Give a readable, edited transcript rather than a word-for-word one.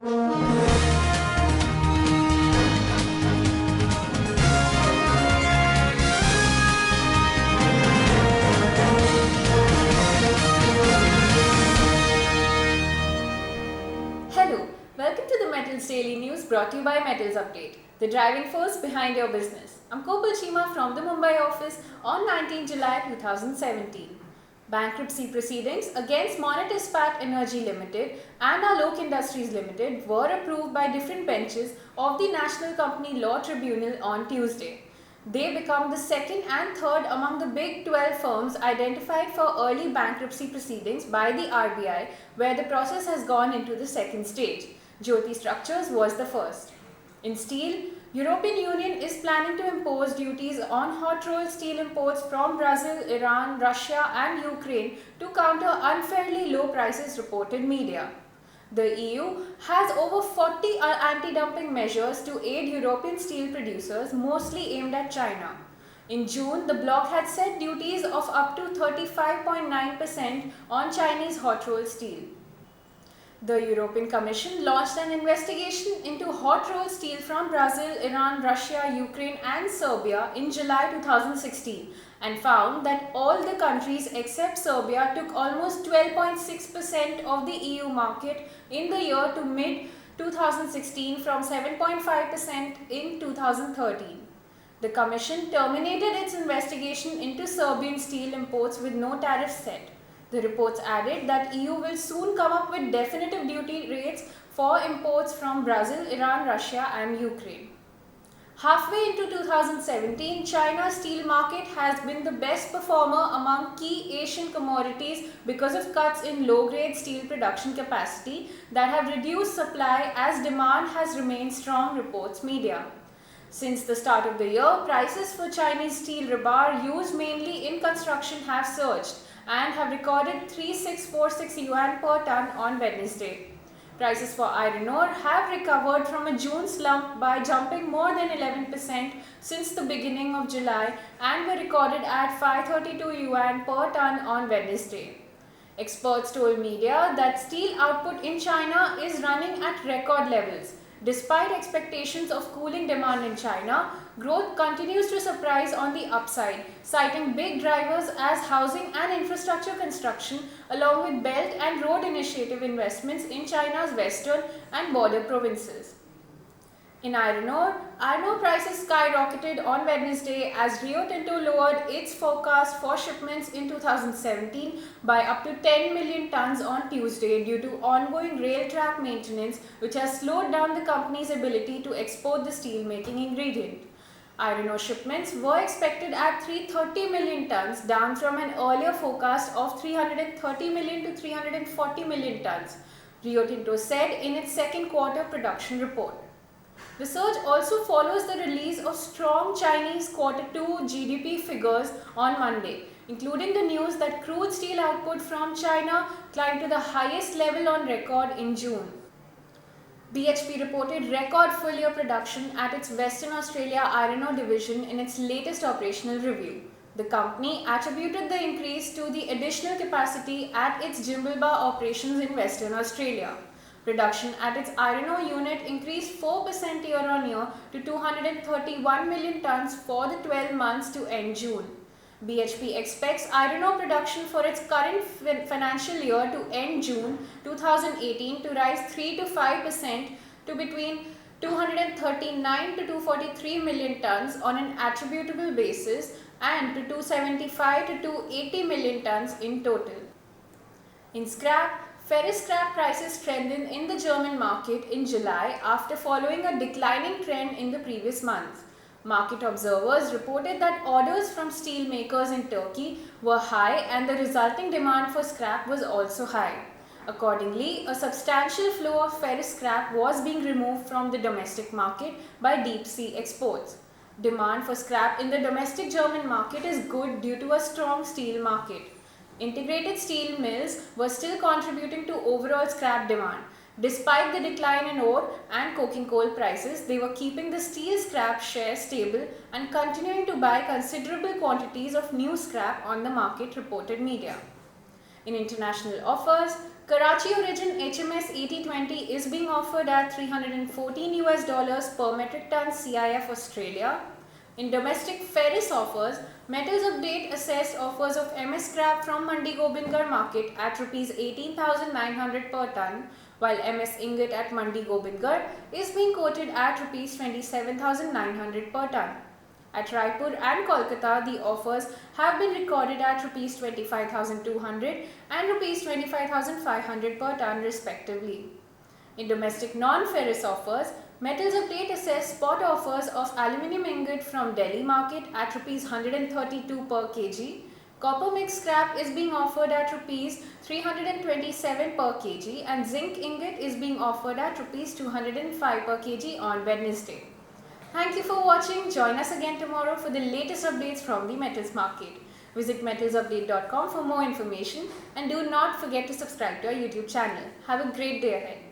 Hello, welcome to the Metals Daily News brought to you by Metals Update, the driving force behind your business. I'm Kopal Chima from the Mumbai office on 19 July 2017. Bankruptcy proceedings against Monnet Ispat Energy Limited and Alok Industries Limited were approved by different benches of the National Company Law Tribunal on Tuesday. They become the second and third among the Big 12 firms identified for early bankruptcy proceedings by the RBI, where the process has gone into the second stage. Jyoti Structures was the first. In steel, European Union is planning to impose duties on hot-rolled steel imports from Brazil, Iran, Russia and Ukraine to counter unfairly low prices, reported media. The EU has over 40 anti-dumping measures to aid European steel producers, mostly aimed at China. In June, the bloc had set duties of up to 35.9% on Chinese hot-rolled steel. The European Commission launched an investigation into hot-rolled steel from Brazil, Iran, Russia, Ukraine and Serbia in July 2016 and found that all the countries except Serbia took almost 12.6% of the EU market in the year to mid-2016 from 7.5% in 2013. The Commission terminated its investigation into Serbian steel imports with no tariff set. The reports added that EU will soon come up with definitive duty rates for imports from Brazil, Iran, Russia and Ukraine. Halfway into 2017, China's steel market has been the best performer among key Asian commodities because of cuts in low-grade steel production capacity that have reduced supply as demand has remained strong, reports media. Since the start of the year, prices for Chinese steel rebar used mainly in construction have surged and have recorded 3646 yuan per ton on Wednesday. Prices for iron ore have recovered from a June slump by jumping more than 11% since the beginning of July and were recorded at 532 yuan per ton on Wednesday. Experts told media that steel output in China is running at record levels. Despite expectations of cooling demand in China, growth continues to surprise on the upside, citing big drivers as housing and infrastructure construction along with Belt and Road Initiative investments in China's western and border provinces. In iron ore prices skyrocketed on Wednesday as Rio Tinto lowered its forecast for shipments in 2017 by up to 10 million tons on Tuesday due to ongoing rail track maintenance, which has slowed down the company's ability to export the steel-making ingredient. Iron ore shipments were expected at 330 million tons, down from an earlier forecast of 330 million to 340 million tons, Rio Tinto said in its second quarter production report. The surge also follows the release of strong Chinese Q2 GDP figures on Monday, including the news that crude steel output from China climbed to the highest level on record in June. BHP reported record full-year production at its Western Australia iron ore division in its latest operational review. The company attributed the increase to the additional capacity at its Jimblebar operations in Western Australia. Production at its iron ore unit increased 4% year-on-year to 231 million tons for the 12 months to end June. BHP expects iron ore production for its current financial year to end June 2018 to rise 3 to 5% to between 239 to 243 million tons on an attributable basis and to 275 to 280 million tons in total. In scrap, ferrous scrap prices strengthened in the German market in July after following a declining trend in the previous month. Market observers reported that orders from steel makers in Turkey were high and the resulting demand for scrap was also high. Accordingly, a substantial flow of ferrous scrap was being removed from the domestic market by deep sea exports. Demand for scrap in the domestic German market is good due to a strong steel market. Integrated steel mills were still contributing to overall scrap demand. Despite the decline in ore and coking coal prices, they were keeping the steel scrap share stable and continuing to buy considerable quantities of new scrap on the market, reported media. In international offers, Karachi origin HMS 8020 is being offered at $314 per metric ton CIF Australia. In domestic ferrous offers, Metals Update assessed offers of MS scrap from Mandi Gobindgarh market at Rs 18,900 per ton, while MS ingot at Mandi Gobindgarh is being quoted at Rs 27,900 per ton. At Raipur and Kolkata, the offers have been recorded at Rs 25,200 and Rs 25,500 per ton respectively. In domestic non-ferrous offers, Metals Update assessed spot offers of aluminium ingot from Delhi market at Rs 132 per kg. Copper mix scrap is being offered at Rs 327 per kg and zinc ingot is being offered at Rs 205 per kg on Wednesday. Thank you for watching. Join us again tomorrow for the latest updates from the metals market. Visit metalsupdate.com for more information and do not forget to subscribe to our YouTube channel. Have a great day ahead.